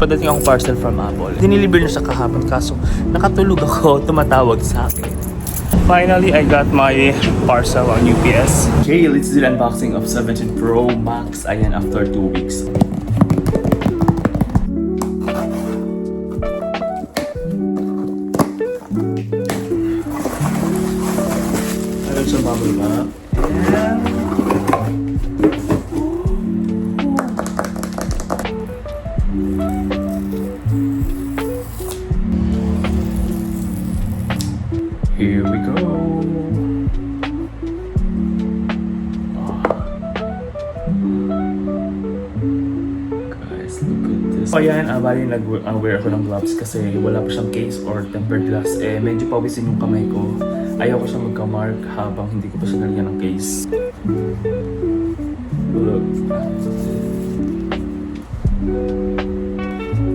padating akong parcel from Apple. Diniliver na siya kahapon kaso nakatulog ako, tumatawag sa akin. Finally, I got my parcel on UPS. Okay, let's do the unboxing of 17 Pro Max. Ayan, after 2 weeks. Ayan siya bubble wrap. Here we go. Guys, look at this. So ayan, bali nag-wear ako ng gloves kasi wala pa siyang case or tempered glass. Medyo pawisin yung kamay ko. Ayaw ko siyang magka-mark habang hindi ko pa siya nalagyan ng case. Look.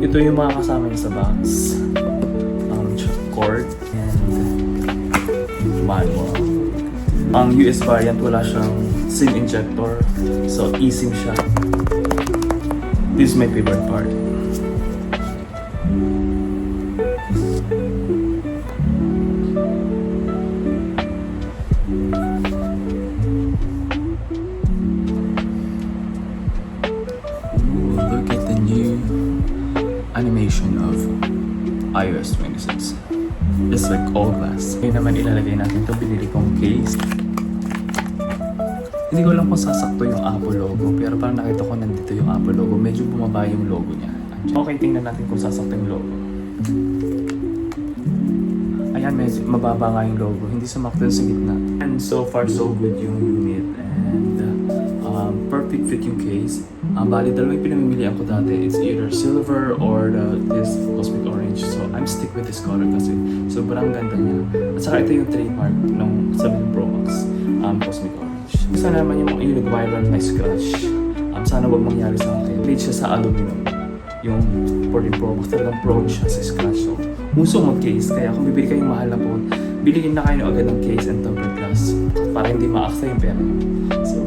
Ito yung mga kasama niya sa box. Cord and manual. Ang US variant wala siyang SIM injector, so eSIM siya. This is my favorite part. Ooh, look at the new animation of iOS 26. It's like all glass. Ngayon naman ilalagay natin itong binili kong case. Hindi ko lang kung sasakto yung Apple logo, pero parang nakita ko nandito yung Apple logo. Medyo bumaba yung logo niya. Okay, tingnan natin kung sasakto yung logo. Ayan, medyo mababa nga yung logo. Hindi sumakto sa gitna. And so far so good yung unit. And perfect fit yung case. Bali, dalawang pinamimilian ko dati. It's either silver or this cosmic orange. So, I'm stick with this color kasi sobrang ganda niya. At saka ito yung trademark ng 17 Pro Max, cosmic orange. Sana naman yung nag-viral na scratch. Sana wag mangyari sa akin. Made siya sa aluminum. Yung 14 Pro Max, talagang prone siya sa scratch. So, usong mag-case. Kaya kung bibili kayong mahal na phone, bilhin na kayo agad ng case and tempered glass para hindi ma-aksa yung pera. So,